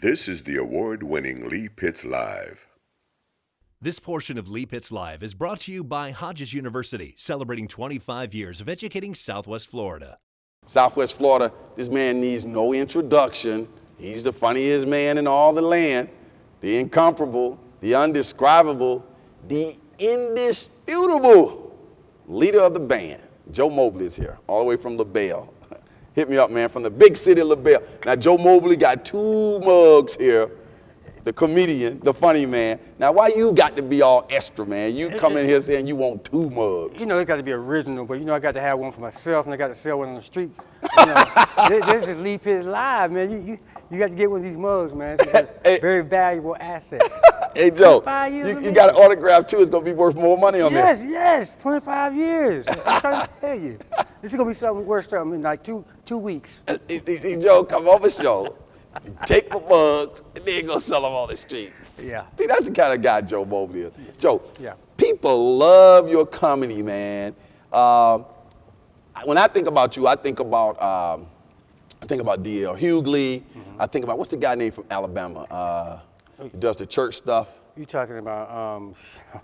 This is the award-winning Lee Pitts Live. This portion of Lee Pitts Live is brought to you by Hodges University, celebrating 25 years of educating Southwest Florida. Southwest Florida, this man needs no introduction. He's the funniest man in all the land, the incomparable, the undescribable, the indisputable leader of the band. Joe Mobley is here, all the way from LaBelle. Hit me up, man, from the big city of LaBelle. Now, Joe Mobley got 2 mugs here. The comedian, the funny man. Now, why you got to be all extra, man? You come in here saying you want 2 mugs. You know, it got to be original, but you know, I got to have one for myself, and I got to sell one on the street. You know, this is Lee Pitts Live, man. You got to get one of these mugs, man. It's a Hey. very valuable asset. Hey, Joe, 25 years you got an autograph, too. It's going to be worth more money on Yes, there. yes, 25 years. I'm trying to tell you. This is going to be something worth something in like two weeks. Hey, Joe, come over show. Take my mugs, and then go sell them on the street. Yeah. See, that's the kind of guy Joe Mobley is. Joe, Yeah. people love your comedy, man. When I think about you, I think about D.L. Hughley. Mm-hmm. I think about, what's the guy named from Alabama? He does the church stuff. You talking about,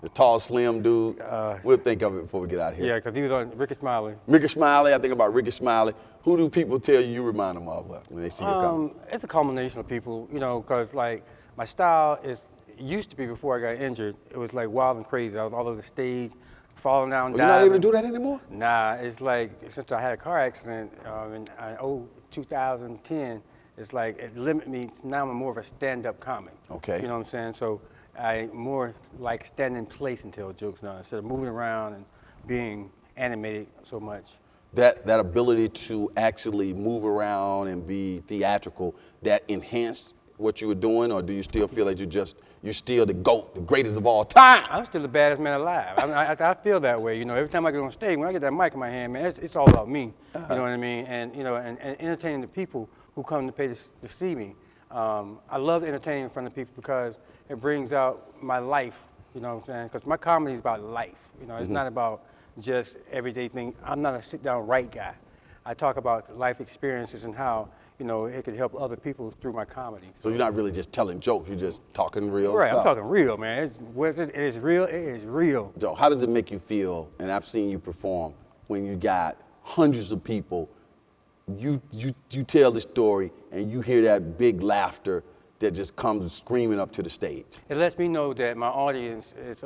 The tall, slim dude. We'll think of it before we get out of here. yeah, because he was on Ricky Smiley. Ricky Smiley, I think about Ricky Smiley. Who do people tell you remind them of when they see your comedy? It's a combination of people, you know, because like my style used to be before I got injured. It was like wild and crazy. I was all over the stage, falling down, You're not able to do that anymore? Nah, it's like since I had a car accident in 2010, it's like it limited me. Now I'm more of a stand-up comic. Okay. You know what I'm saying? So I more like stand in place and tell jokes now instead of moving around and being animated so much. That ability to actually move around and be theatrical, that enhanced what you were doing, or do you still feel that you're still the GOAT, the greatest of all time? I'm still the baddest man alive. I feel that way. You know, every time I get on stage, when I get that mic in my hand, man, it's all about me. You know what I mean? And you know, and entertaining the people who come to pay to see me. I love entertaining in front of people because it brings out my life. You know what I'm saying? Because my comedy is about life. You know, it's not about just everyday things. I'm not a sit-down write guy. I talk about life experiences and how, you know, it could help other people through my comedy. So you're not really just telling jokes, you're just talking real Right, stuff. I'm talking real, man. It is real, it is real. Joe, how does it make you feel, and I've seen you perform, when you got hundreds of people, you tell the story, and you hear that big laughter that just comes screaming up to the stage? It lets me know that my audience is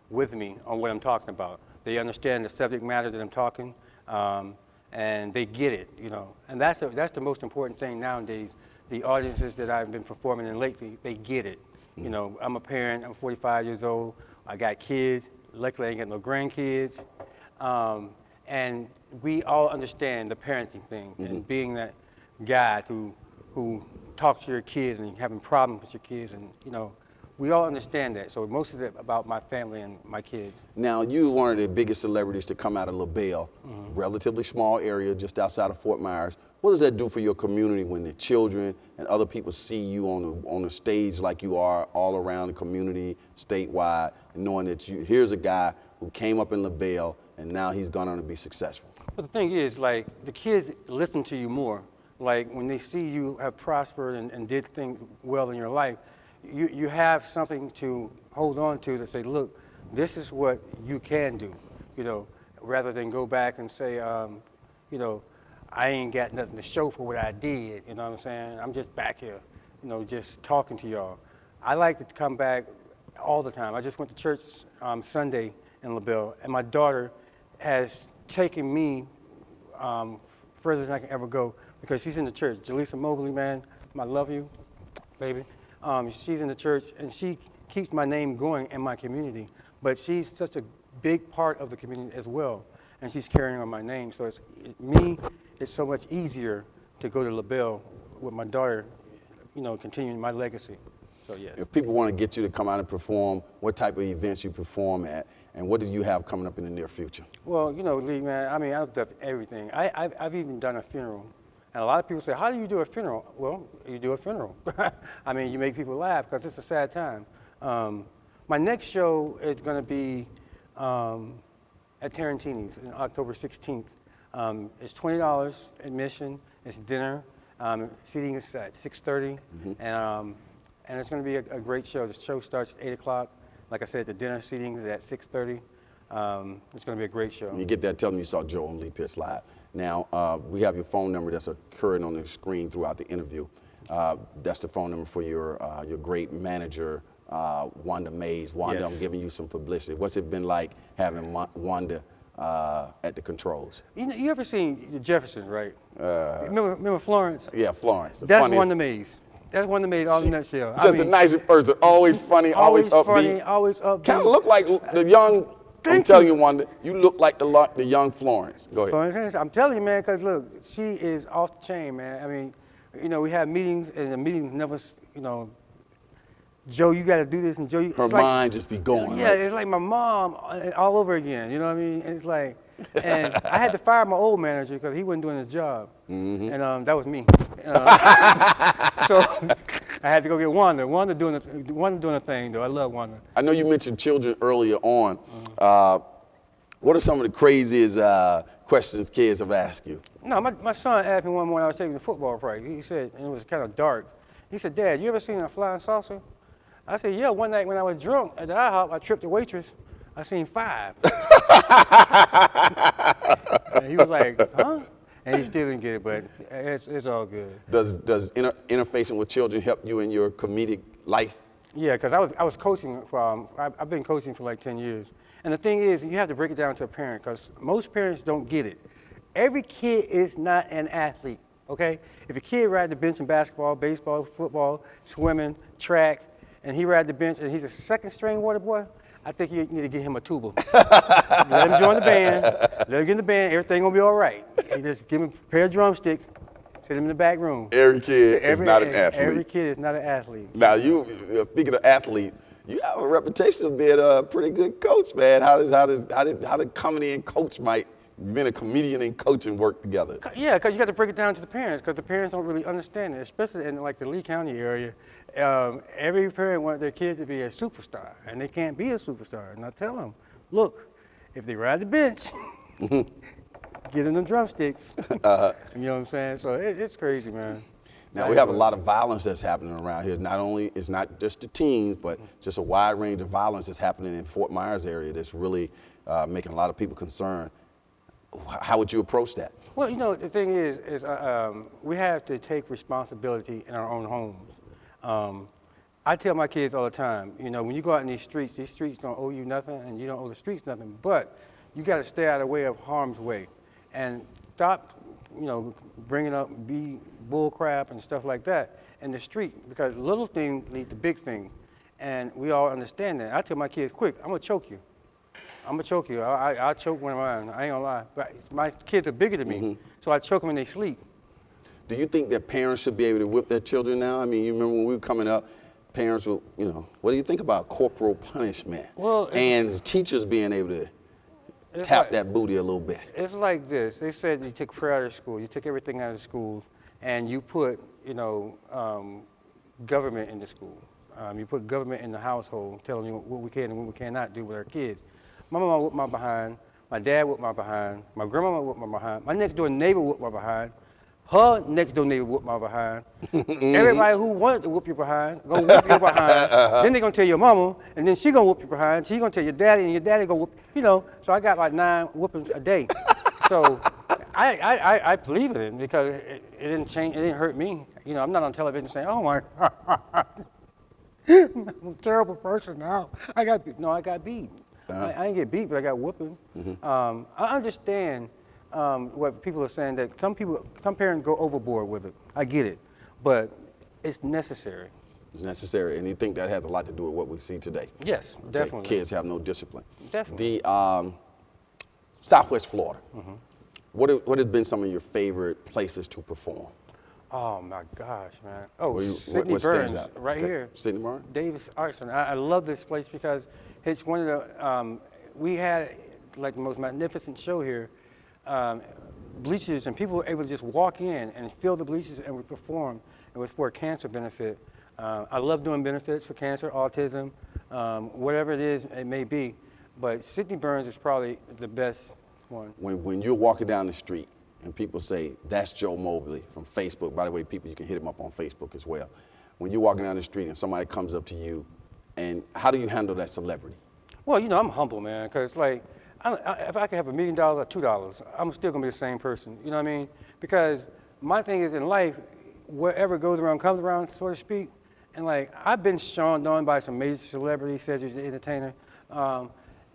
with me on what I'm talking about. They understand the subject matter that I'm talking, and they get it, you know. And that's the most important thing nowadays. The audiences that I've been performing in lately, they get it. You know, I'm a parent, I'm 45 years old, I got kids, luckily I ain't got no grandkids. And we all understand the parenting thing and being that guy who talks to your kids and having problems with your kids, and you know, we all understand that. So most of it about my family and my kids. Now, you're one of the biggest celebrities to come out of LaBelle, relatively small area just outside of Fort Myers. What does that do for your community when the children and other people see you on the stage like you are all around the community, statewide, and knowing that here's a guy who came up in LaBelle and now he's gone on to be successful? But the thing is, like, the kids listen to you more. Like, when they see you have prospered and did things well in your life, you have something to hold on to say, look, this is what you can do, you know, rather than go back and say, you know, I ain't got nothing to show for what I did, you know what I'm saying? I'm just back here, you know, just talking to y'all. I like to come back all the time. I just went to church Sunday in LaBelle, and my daughter has taken me further than I can ever go because she's in the church. Jaleesa Mobley, man, I love you, baby. She's in the church, and she keeps my name going in my community, but she's such a big part of the community as well, and she's carrying on my name. So it's so much easier to go to LaBelle with my daughter, you know, continuing my legacy. So yeah. If people want to get you to come out and perform, what type of events you perform at, and what do you have coming up in the near future? Well, you know, Lee, man, I mean, I've done everything. I've even done a funeral. And a lot of people say, how do you do a funeral? Well, you do a funeral. I mean, you make people laugh because it's a sad time. My next show is going to be at Tarantini's on October 16th. It's $20 admission. It's dinner. Seating is at 6:30, and it's going to be a great show. The show starts at 8 o'clock. Like I said, the dinner seating is at 6:30. It's going to be a great show. When you get that, tell me you saw Joe on Lee Pitts Live. Now, we have your phone number that's occurring on the screen throughout the interview. That's the phone number for your great manager, Wanda Mays. Wanda, Yes. I'm giving you some publicity. What's it been like having Wanda at the controls? You ever seen the Jeffersons, right? Remember Florence? Yeah, Florence. That's Wanda Mays. That's Wanda Mays all in that nutshell. Just the nicest person, always funny, always upbeat. Funny, always upbeat. Kind of look like the young, I'm telling you, Wanda, you look like the young Florence. Go ahead. Florence, I'm telling you, man, because look, she is off the chain, man. I mean, you know, we have meetings, and the meetings never, you know, Joe, you got to do this, and Joe, Her mind just be going. Yeah, right? it's like my mom all over again. You know what I mean? It's like, and I had to fire my old manager because he wasn't doing his job, and that was me. So I had to go get Wanda. Wanda doing a thing, though. I love Wanda. I know you mentioned children earlier on. What are some of the craziest questions kids have asked you? No, my son asked me one morning, I was taking the football practice. He said, and it was kind of dark. He said, "Dad, you ever seen a flying saucer?" I said, "Yeah, one night when I was drunk at the IHOP, I tripped the waitress. I seen 5. And he was like, "Huh?" And he still didn't get it, but it's all good. Does interfacing with children help you in your comedic life? Yeah, because I was coaching I've been coaching for like 10 years. And the thing is, you have to break it down to a parent because most parents don't get it. Every kid is not an athlete, okay? If a kid rides the bench in basketball, baseball, football, swimming, track, and he rides the bench and he's a second string water boy, I think you need to get him a tuba. Let him join the band, let him get in the band, everything gonna be all right. And just give him a pair of drumsticks, sit him in the back room. Every kid is not an athlete. Every kid is not an athlete. Now, you, speaking of athlete, you have a reputation of being a pretty good coach, man. How did comedy and coach being a comedian and coaching work together? Yeah, because you got to break it down to the parents, because the parents don't really understand it, especially in like the Lee County area. Every parent wants their kid to be a superstar, and they can't be a superstar. And I tell them, look, if they ride the bench, give them drumsticks. You know what I'm saying? So it's crazy, man. Now, we have a lot of violence that's happening around here. It's not just the teens, but just a wide range of violence that's happening in Fort Myers area that's really making a lot of people concerned. How would you approach that? Well, you know, the thing is we have to take responsibility in our own homes. I tell my kids all the time, you know, when you go out in these streets don't owe you nothing, and you don't owe the streets nothing, but you got to stay out of the way of harm's way and stop, you know, bringing up bull crap and stuff like that in the street, because little things lead to big things, and we all understand that. I tell my kids, quick, I'm gonna choke you. I'm gonna choke you. I'll choke one of mine. I ain't gonna lie. But my kids are bigger than me, so I choke them when they sleep. Do you think that parents should be able to whip their children now? I mean, you remember when we were coming up, parents were, you know, what do you think about corporal punishment? Well, and teachers being able to tap that booty a little bit? It's like this. They said you took prayer out of school, you took everything out of schools, and you put, you know, government in the school. You put government in the household, telling you what we can and what we cannot do with our kids. My mama whooped my behind, my dad whooped my behind, my grandmama whooped my behind, my next door neighbor whooped my behind, her next door neighbor whooped my behind. Everybody who wanted to whoop your behind, gonna whoop your behind. Then they're gonna tell your mama, and then she gonna whoop your behind. She gonna tell your daddy, and your daddy gonna whoop, you know. So I got like 9 whoopings a day. So I believe in it because it didn't change, it didn't hurt me. You know, I'm not on television saying, oh my God, I'm a terrible person now. I got beat. No, I got beat. I didn't get beat, but I got whooping. I understand what people are saying, that some parents go overboard with it. I get it, but it's necessary. It's necessary, and you think that has a lot to do with what we see today? Yes, definitely. Kids have no discipline. Definitely. The Southwest Florida, what has been some of your favorite places to perform? Oh my gosh, man. Oh, Sidney Burns, right here. Sidney Burns? Davis Arts Center. I love this place because it's one of the, we had like the most magnificent show here. Bleachers, and people were able to just walk in and fill the bleachers, and we performed. It was for a cancer benefit. I love doing benefits for cancer, autism, whatever it is, it may be. But Sidney Burns is probably the best one. When you're walking down the street and people say, that's Joe Mobley from Facebook. By the way, people, you can hit him up on Facebook as well. When you're walking down the street and somebody comes up to you, and how do you handle that celebrity? Well, you know, I'm humble, man, because like, if I could have $1 million or $2, I'm still gonna be the same person. You know what I mean? Because my thing is in life, wherever goes around comes around, so to speak. And like, I've been shunned on by some major celebrities, Cedric the Entertainer,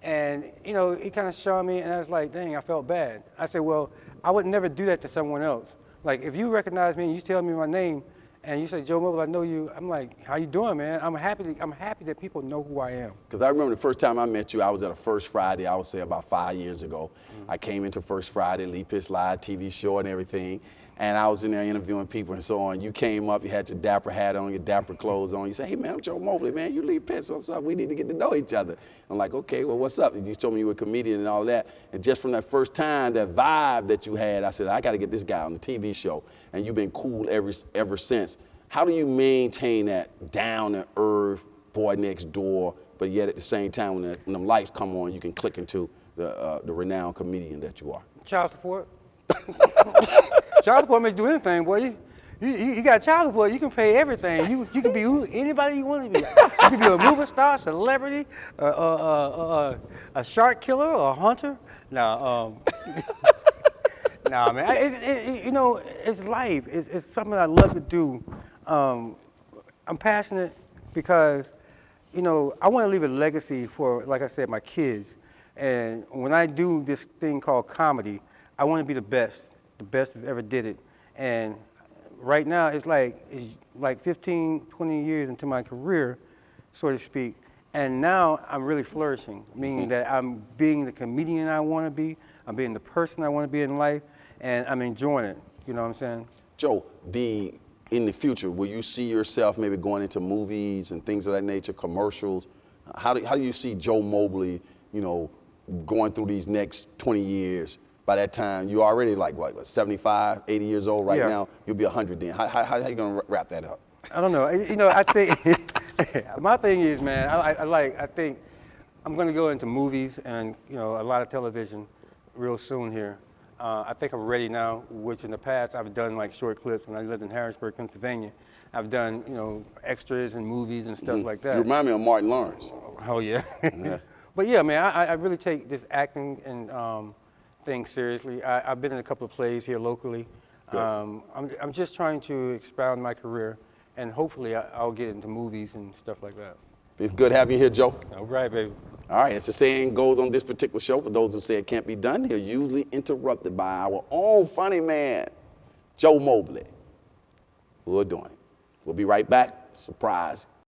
and you know, he kind of shunned me, and I was like, dang, I felt bad. I said, well, I would never do that to someone else. Like, if you recognize me and you tell me my name, and you say, Joe Mobley, I know you. I'm like, how you doing, man? I'm happy that people know who I am. Because I remember the first time I met you, I was at a First Friday, I would say about 5 years ago. I came into First Friday, Lee Pitts Live TV show and everything, and I was in there interviewing people and so on. You came up, you had your dapper hat on, your dapper clothes on. You said, hey, man, I'm Joe Mobley, man. You Lee Pitts, what's up? We need to get to know each other. I'm like, okay, well, what's up? And you told me you were a comedian and all that. And just from that first time, that vibe that you had, I said, I got to get this guy on the TV show. And you've been cool ever since. How do you maintain that down-to-earth boy next door, but yet at the same time, when them lights come on, you can click into the renowned comedian that you are? Child support. Child support makes you do anything, boy. You got child support, you can pay everything. You can be anybody you want to be. You can be a movie star, celebrity, a shark killer, or a hunter. Nah, nah, man. You know, it's life. It's something I love to do. I'm passionate because, you know, I want to leave a legacy for, like I said, my kids. And when I do this thing called comedy, I want to be the best that's ever did it. And right now, it's like 15, 20 years into my career, so to speak. And now I'm really flourishing, meaning that I'm being the comedian I want to be, I'm being the person I want to be in life, and I'm enjoying it. You know what I'm saying? Joe, in the future, will you see yourself maybe going into movies and things of that nature, commercials? How do you see Joe Mobley, you know, going through these next 20 years? By that time, you're already like, what 75, 80 years old right now? You'll be 100 then. How are you going to wrap that up? I don't know. You know, I think, my thing is, man, I think I'm going to go into movies and, you know, a lot of television real soon here. I think I'm ready now, which in the past I've done like short clips when I lived in Harrisburg, Pennsylvania. I've done, you know, extras in movies and stuff like that. You remind me of Martin Lawrence. Oh, yeah. But yeah, man, I really take this acting and thing seriously. I've been in a couple of plays here locally. I'm just trying to expound my career, and hopefully I'll get into movies and stuff like that. It's good having you here, Joe. All right, baby. All right, as the saying goes on this particular show, for those who say it can't be done, they're usually interrupted by our own funny man, Joe Mobley, who are doing it. We'll be right back. Surprise